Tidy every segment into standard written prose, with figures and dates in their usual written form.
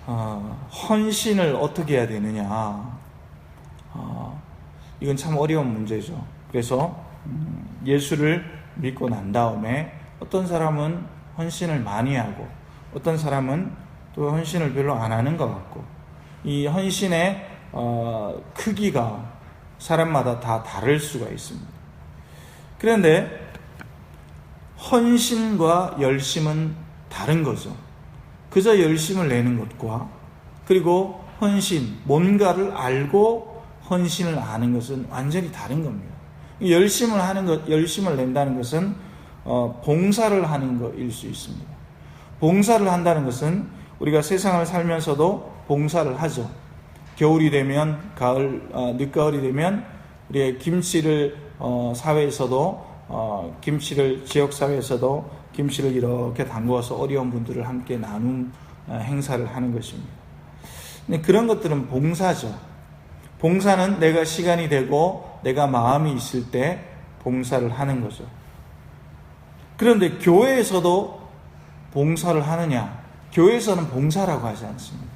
헌신을 어떻게 해야 되느냐, 이건 참 어려운 문제죠. 그래서 예수를 믿고 난 다음에 어떤 사람은 헌신을 많이 하고 어떤 사람은 또 헌신을 별로 안 하는 것 같고, 이 헌신의 크기가 사람마다 다 다를 수가 있습니다. 그런데 헌신과 열심은 다른 거죠. 그저 열심을 내는 것과 그리고 헌신, 뭔가를 알고 헌신을 하는 것은 완전히 다른 겁니다. 열심을 낸다는 것은 봉사를 하는 것일 수 있습니다. 봉사를 한다는 것은 우리가 세상을 살면서도 봉사를 하죠. 겨울이 되면 늦가을이 되면 우리의 김씨를 사회에서도 김씨를 지역사회에서도 김씨를 이렇게 담궈서 어려운 분들을 함께 나눔 행사를 하는 것입니다. 근데 그런 것들은 봉사죠. 봉사는 내가 시간이 되고 내가 마음이 있을 때 봉사를 하는 거죠. 그런데 교회에서도 봉사를 하느냐? 교회에서는 봉사라고 하지 않습니다.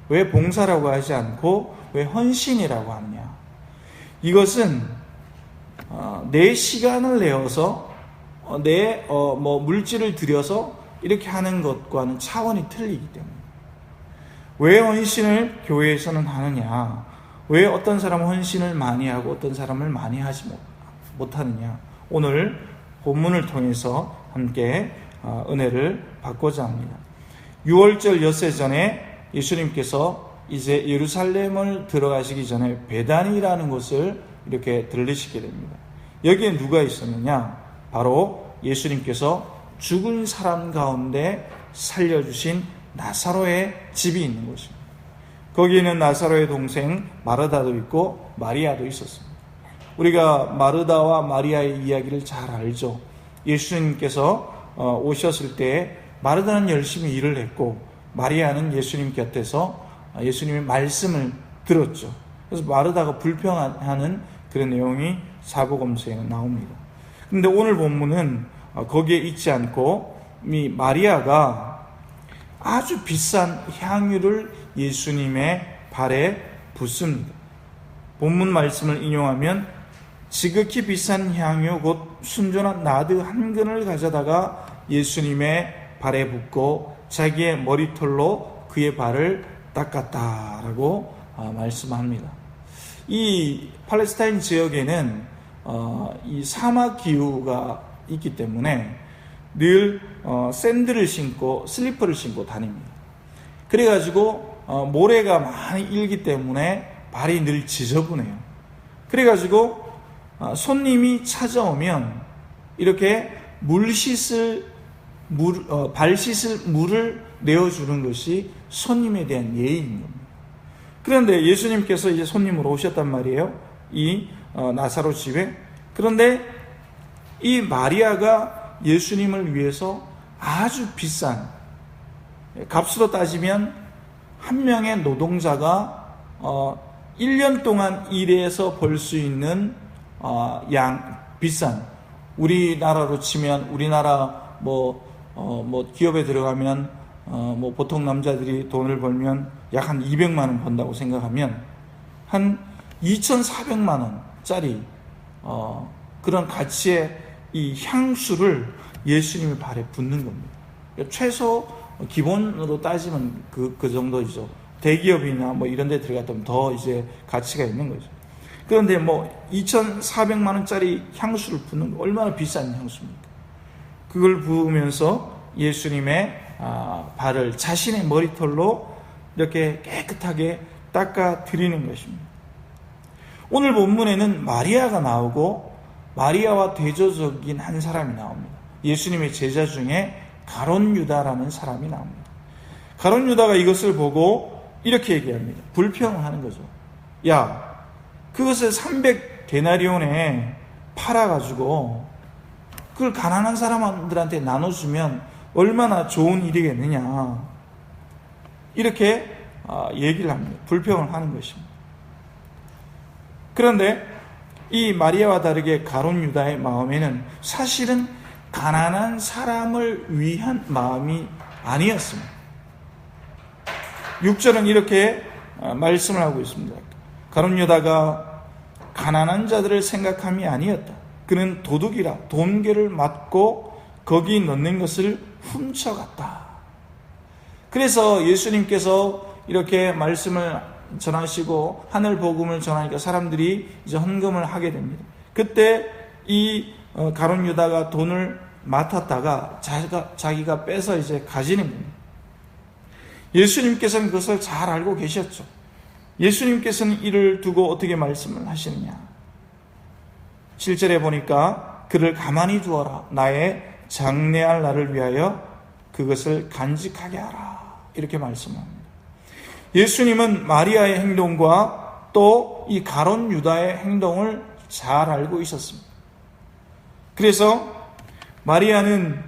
왜 봉사라고 하지 않고 왜 헌신이라고 하느냐? 이것은 내 시간을 내어서 내 물질을 들여서 이렇게 하는 것과는 차원이 틀리기 때문에. 왜 헌신을 교회에서는 하느냐? 왜 어떤 사람은 헌신을 많이 하고 어떤 사람을 많이 하지 못하느냐? 오늘 본문을 통해서 함께 은혜를 받고자 합니다. 6월절 엿새 전에 예수님께서 이제 예루살렘을 들어가시기 전에 베다니라는 곳을 이렇게 들르시게 됩니다. 여기에 누가 있었느냐? 바로 예수님께서 죽은 사람 가운데 살려주신 나사로의 집이 있는 곳입니다. 거기에는 나사로의 동생 마르다도 있고 마리아도 있었습니다. 우리가 마르다와 마리아의 이야기를 잘 알죠. 예수님께서 오셨을 때 마르다는 열심히 일을 했고 마리아는 예수님 곁에서 예수님의 말씀을 들었죠. 그래서 마르다가 불평하는 그런 내용이 사복음서에는 나옵니다. 그런데 오늘 본문은 거기에 있지 않고 이 마리아가 아주 비싼 향유를 예수님의 발에 붓습니다. 본문 말씀을 인용하면 지극히 비싼 향유 곧 순전한 나드 한 근을 가져다가 예수님의 발에 붓고 자기의 머리털로 그의 발을 닦았다라고 말씀합니다. 이 팔레스타인 지역에는 이 사막 기후가 있기 때문에 늘 샌들을 신고 슬리퍼를 신고 다닙니다. 그래가지고 모래가 많이 일기 때문에 발이 늘 지저분해요. 그래가지고 손님이 찾아오면 이렇게 발 씻을 물을 내어주는 것이 손님에 대한 예의인 겁니다. 그런데 예수님께서 이제 손님으로 오셨단 말이에요. 이 나사로 집에. 그런데 이 마리아가 예수님을 위해서 아주 비싼, 값으로 따지면 한 명의 노동자가 1년 동안 일해서 벌 수 있는 비싼, 우리나라로 치면 우리나라 기업에 들어가면 보통 남자들이 돈을 벌면 약 한 200만 원 번다고 생각하면 한 2,400만 원짜리 그런 가치의 이 향수를 예수님의 발에 붓는 겁니다. 최소 기본으로 따지면 그 정도이죠. 대기업이나 이런 데 들어갔다면 더 이제 가치가 있는 거죠. 그런데 2,400만 원짜리 향수를 붓는 거 얼마나 비싼 향수입니까? 그걸 부으면서 예수님의 발을 자신의 머리털로 이렇게 깨끗하게 닦아 드리는 것입니다. 오늘 본문에는 마리아가 나오고 마리아와 대조적인 한 사람이 나옵니다. 예수님의 제자 중에 가룟 유다라는 사람이 나옵니다. 가룟 유다가 이것을 보고 이렇게 얘기합니다. 불평을 하는 거죠. 야, 그것을 300데나리온에 팔아가지고 그걸 가난한 사람들한테 나눠주면 얼마나 좋은 일이겠느냐, 이렇게 얘기를 합니다. 불평을 하는 것입니다. 그런데 이 마리아와 다르게 가룟 유다의 마음에는 사실은 가난한 사람을 위한 마음이 아니었습니다. 6절은 이렇게 말씀을 하고 있습니다. 가룟 유다가 가난한 자들을 생각함이 아니었다. 그는 도둑이라 돈괴를 맞고 거기 넣는 것을 훔쳐갔다. 그래서 예수님께서 이렇게 말씀을 전하시고 하늘 복음을 전하니까 사람들이 이제 헌금을 하게 됩니다. 그때 이 가룟 유다가 돈을 맡았다가 자기가 빼서 이제 가지는 겁니다. 예수님께서는 그것을 잘 알고 계셨죠. 예수님께서는 이를 두고 어떻게 말씀을 하시느냐. 7절에 보니까 그를 가만히 두어라. 나의 장래할 날을 위하여 그것을 간직하게 하라. 이렇게 말씀합니다. 예수님은 마리아의 행동과 또 이 가룟 유다의 행동을 잘 알고 있었습니다. 그래서 마리아는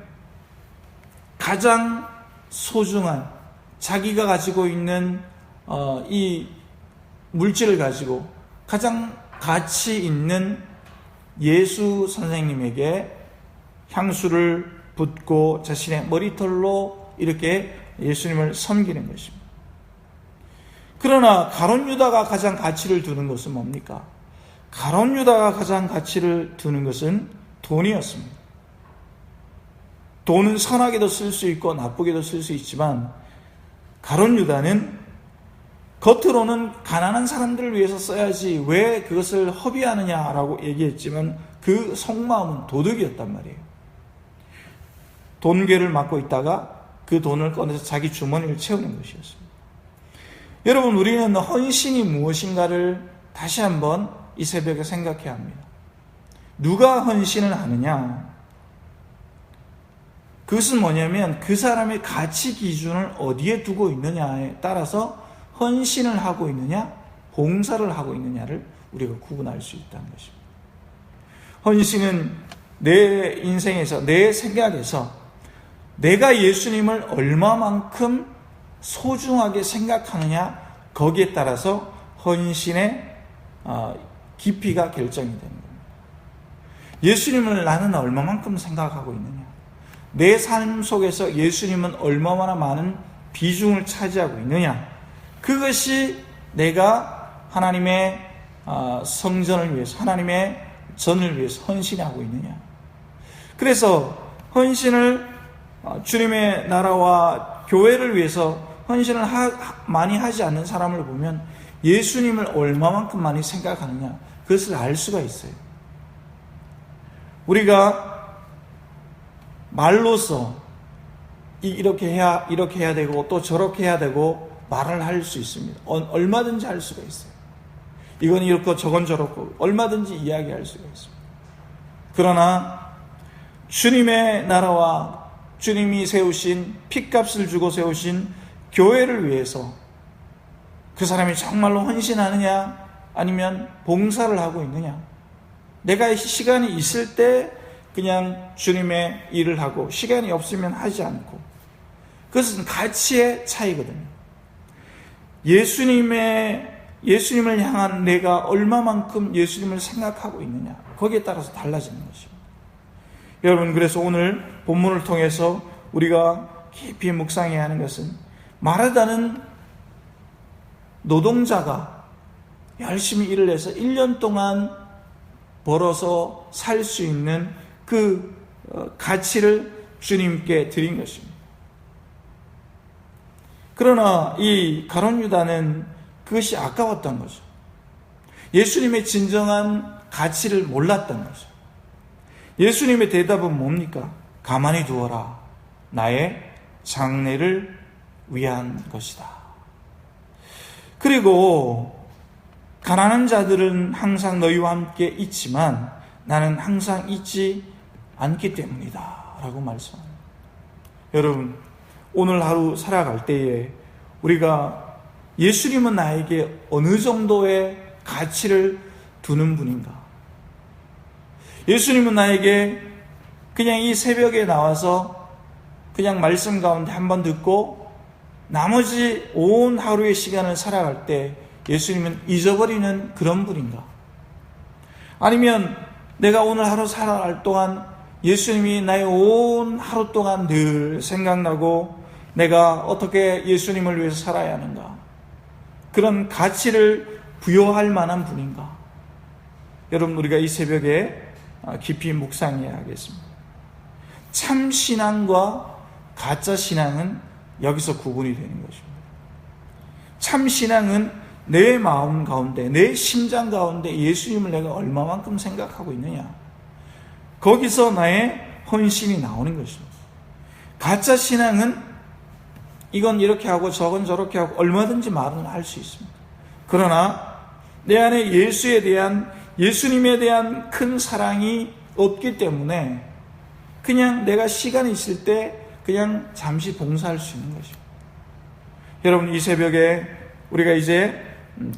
가장 소중한 자기가 가지고 있는 이 물질을 가지고 가장 가치 있는 예수 선생님에게 향수를 붓고 자신의 머리털로 이렇게 예수님을 섬기는 것입니다. 그러나 가룟 유다가 가장 가치를 두는 것은 뭡니까? 가룟 유다가 가장 가치를 두는 것은 돈이었습니다. 돈은 선하게도 쓸 수 있고 나쁘게도 쓸 수 있지만 가룟 유다는 겉으로는 가난한 사람들을 위해서 써야지 왜 그것을 허비하느냐라고 얘기했지만 그 속마음은 도둑이었단 말이에요. 돈괴를 맡고 있다가 그 돈을 꺼내서 자기 주머니를 채우는 것이었습니다. 여러분, 우리는 헌신이 무엇인가를 다시 한번 이 새벽에 생각해야 합니다. 누가 헌신을 하느냐? 그것은 뭐냐면 그 사람의 가치 기준을 어디에 두고 있느냐에 따라서 헌신을 하고 있느냐, 봉사를 하고 있느냐를 우리가 구분할 수 있다는 것입니다. 헌신은 내 인생에서, 내 생각에서 내가 예수님을 얼마만큼 소중하게 생각하느냐, 거기에 따라서 헌신의 깊이가 결정이 되는 겁니다. 예수님을 나는 얼마만큼 생각하고 있느냐, 내 삶 속에서 예수님은 얼마나 많은 비중을 차지하고 있느냐, 그것이 내가 하나님의 성전을 위해서, 하나님의 전을 위해서 헌신하고 있느냐. 그래서 헌신을 주님의 나라와 교회를 위해서 헌신을 많이 하지 않는 사람을 보면 예수님을 얼마만큼 많이 생각하느냐, 그것을 알 수가 있어요. 우리가 말로서 이렇게 해야 되고 또 저렇게 해야 되고 말을 할 수 있습니다. 얼마든지 할 수가 있어요. 이건 이렇고 저건 저렇고 얼마든지 이야기할 수가 있습니다. 그러나 주님의 나라와 주님이 세우신, 핏값을 주고 세우신 교회를 위해서 그 사람이 정말로 헌신하느냐, 아니면 봉사를 하고 있느냐. 내가 시간이 있을 때 그냥 주님의 일을 하고 시간이 없으면 하지 않고, 그것은 가치의 차이거든요. 예수님을 향한 내가 얼마만큼 예수님을 생각하고 있느냐, 거기에 따라서 달라지는 것입니다. 여러분, 그래서 오늘 본문을 통해서 우리가 깊이 묵상해야 하는 것은, 마르다는 노동자가 열심히 일을 해서 1년 동안 벌어서 살 수 있는 그 가치를 주님께 드린 것입니다. 그러나 이 가룟 유다는 그것이 아까웠던 거죠. 예수님의 진정한 가치를 몰랐던 거죠. 예수님의 대답은 뭡니까? 가만히 두어라. 나의 장래를 위한 것이다. 그리고 가난한 자들은 항상 너희와 함께 있지만 나는 항상 있지 않기 때문이다 라고 말씀합니다. 여러분, 오늘 하루 살아갈 때에 우리가 예수님은 나에게 어느 정도의 가치를 두는 분인가? 예수님은 나에게 그냥 이 새벽에 나와서 그냥 말씀 가운데 한번 듣고 나머지 온 하루의 시간을 살아갈 때 예수님은 잊어버리는 그런 분인가? 아니면 내가 오늘 하루 살아갈 동안 예수님이 나의 온 하루 동안 늘 생각나고 내가 어떻게 예수님을 위해서 살아야 하는가? 그런 가치를 부여할 만한 분인가? 여러분, 우리가 이 새벽에 깊이 묵상해야 하겠습니다. 참 신앙과 가짜 신앙은 여기서 구분이 되는 것입니다. 참 신앙은 내 마음 가운데, 내 심장 가운데 예수님을 내가 얼마만큼 생각하고 있느냐, 거기서 나의 헌신이 나오는 것입니다. 가짜 신앙은 이건 이렇게 하고 저건 저렇게 하고 얼마든지 말은 할 수 있습니다. 그러나 내 안에 예수님에 대한 큰 사랑이 없기 때문에 그냥 내가 시간이 있을 때 그냥 잠시 봉사할 수 있는 것입니다. 여러분, 이 새벽에 우리가 이제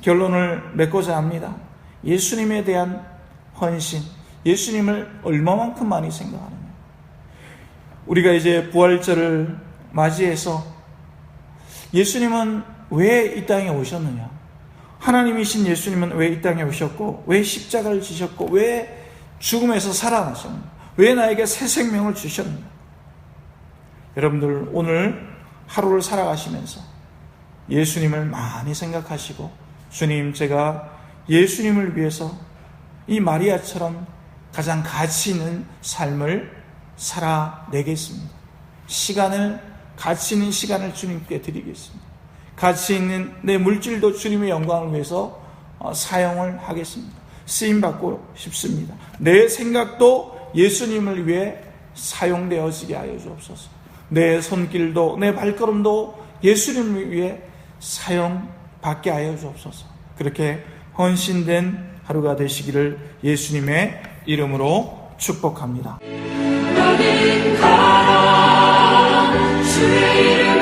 결론을 맺고자 합니다. 예수님에 대한 헌신, 예수님을 얼마만큼 많이 생각하느냐. 우리가 이제 부활절을 맞이해서 예수님은 왜 이 땅에 오셨느냐, 하나님이신 예수님은 왜 이 땅에 오셨고, 왜 십자가를 지셨고, 왜 죽음에서 살아나셨느냐, 왜 나에게 새 생명을 주셨느냐. 여러분들, 오늘 하루를 살아가시면서 예수님을 많이 생각하시고, 주님, 제가 예수님을 위해서 이 마리아처럼 가장 가치 있는 삶을 살아내겠습니다. 가치 있는 시간을 주님께 드리겠습니다. 가치 있는 내 물질도 주님의 영광을 위해서 사용을 하겠습니다. 쓰임받고 싶습니다. 내 생각도 예수님을 위해 사용되어지게 하여 주옵소서. 내 손길도 내 발걸음도 예수님을 위해 사용받게 하여 주옵소서. 그렇게 헌신된 하루가 되시기를 예수님의 이름으로 축복합니다. 너는 가라 주의 이름